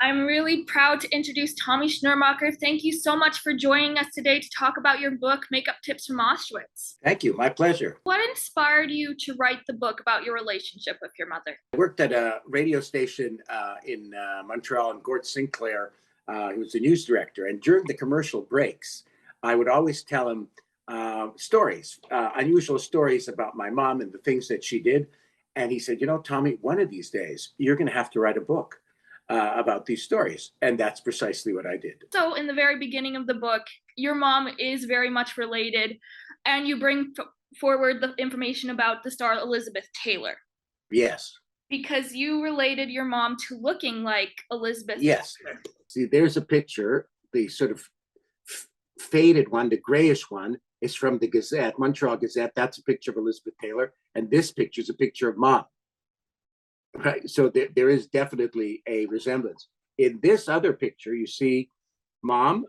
I'm really proud to introduce Tommy Schnumacher. Thank you so much for joining us today to talk about your book, Makeup Tips from Auschwitz. Thank you. My pleasure. What inspired you to write the book about your relationship with your mother? I worked at a radio station in Montreal, and Gord Sinclair, he was the news director. And during the commercial breaks, I would always tell him stories, unusual stories about my mom and the things that she did. And he said, Tommy, one of these days, you're going to have to write a book about these stories. And that's precisely what I did. So in the very beginning of the book, your mom is very much related, and you bring forward the information about the star Elizabeth Taylor. Yes. Because you related your mom to looking like Elizabeth Yes. Taylor. See, there's a picture, the sort of faded one, the grayish one, is from the Gazette, Montreal Gazette. That's a picture of Elizabeth Taylor. And this picture is a picture of mom. Right. So there is definitely a resemblance. In this other picture, you see mom,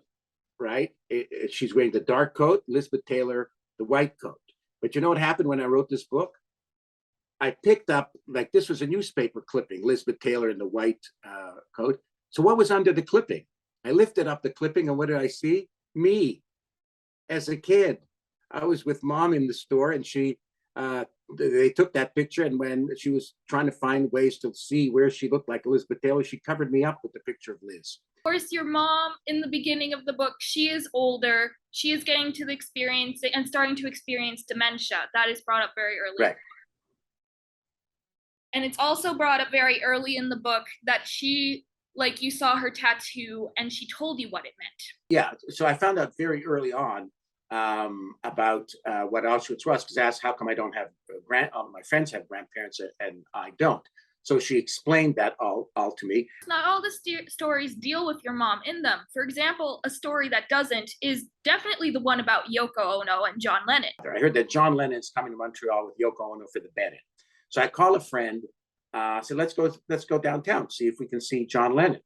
right? She's wearing the dark coat, Elizabeth Taylor, the white coat. But you know what happened when I wrote this book? I picked up, like, this was a newspaper clipping, Elizabeth Taylor in the white coat. So what was under the clipping? I lifted up the clipping, and what did I see? Me, as a kid. I was with mom in the store, and they took that picture, and when she was trying to find ways to see where she looked like Elizabeth Taylor, she covered me up with the picture of Liz. Of course, your mom, in the beginning of the book, she is older. She is getting to the experience and starting to experience dementia. That is brought up very early. Right. And it's also brought up very early in the book that she, like, you saw her tattoo and she told you what it meant. Yeah, so I found out very early on about what Auschwitz was, because I asked, how come I don't have my friends have grandparents and I don't? So she explained that all to me. Not all the stories deal with your mom in them. For example, a story that doesn't is definitely the one about Yoko Ono and John Lennon. I heard that John Lennon is coming to Montreal with Yoko Ono for the bed-in. So I call a friend, said, let's go downtown, see if we can see John Lennon.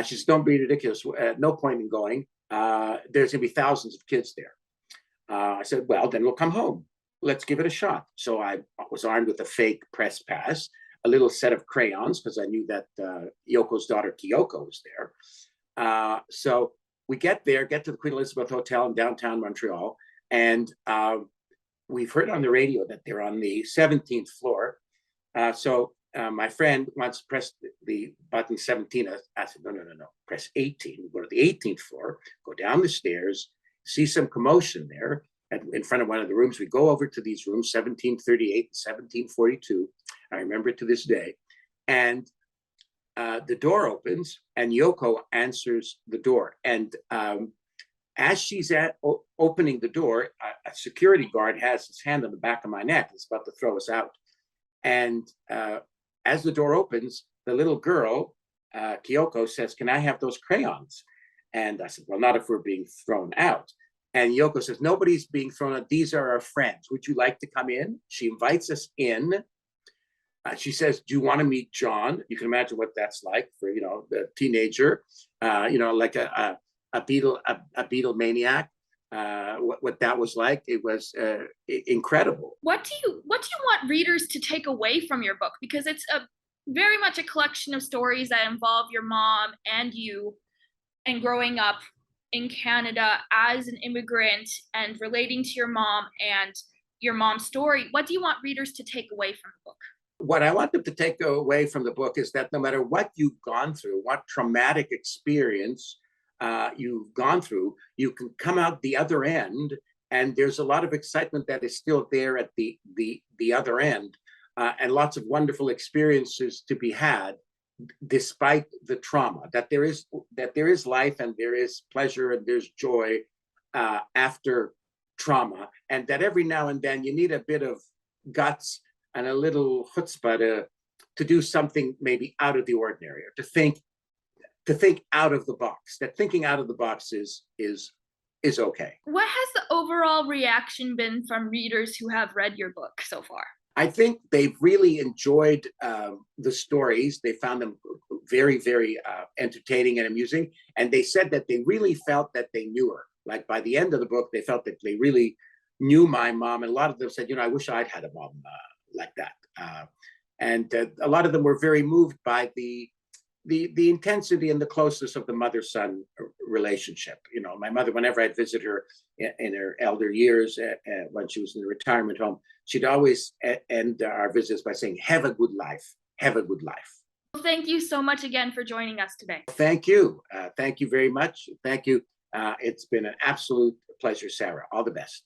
She said, don't be ridiculous. No point in going. There's going to be thousands of kids there. I said, well, then we'll come home. Let's give it a shot. So I was armed with a fake press pass, a little set of crayons, because I knew that Yoko's daughter, Kyoko, was there. So we get to the Queen Elizabeth Hotel in downtown Montreal, and we've heard on the radio that they're on the 17th floor. So my friend wants to press the button 17. I said, no, press 18. We go to the 18th floor, go down the stairs, see some commotion there in front of one of the rooms. We go over to these rooms, 1738 and 1742. I remember it to this day. And the door opens, and Yoko answers the door. And as she's opening the door, a security guard has his hand on the back of my neck. He's about to throw us out. And as the door opens, the little girl, Kyoko, says, can I have those crayons? And I said, well, not if we're being thrown out. And Yoko says, nobody's being thrown out. These are our friends. Would you like to come in? She invites us in. She says, do you want to meet John? You can imagine what that's like for, the teenager, like a Beatle maniac. What that was like. It was incredible. What do you want readers to take away from your book? Because it's very much a collection of stories that involve your mom and you, and growing up in Canada as an immigrant and relating to your mom and your mom's story. What do you want readers to take away from the book? What I want them to take away from the book is that no matter what you've gone through, what traumatic experience you've gone through, you can come out the other end, and there's a lot of excitement that is still there at the other end, and lots of wonderful experiences to be had despite the trauma. That there is life, and there is pleasure, and there's joy after trauma, and that every now and then you need a bit of guts and a little chutzpah to do something maybe out of the ordinary, or to think out of the box. That thinking out of the box is okay. What has the overall reaction been from readers who have read your book so far? I think they've really enjoyed the stories. They found them very, very entertaining and amusing. And they said that they really felt that they knew her. Like by the end of the book, they felt that they really knew my mom. And a lot of them said, I wish I'd had a mom like that. And a lot of them were very moved by the the intensity and the closeness of the mother-son relationship. My mother, whenever I'd visit her in her elder years, when she was in the retirement home, she'd always end our visits by saying, "Have a good life. Have a good life." Well, thank you so much again for joining us today. Thank you. Thank you very much. Thank you. It's been an absolute pleasure, Sarah. All the best.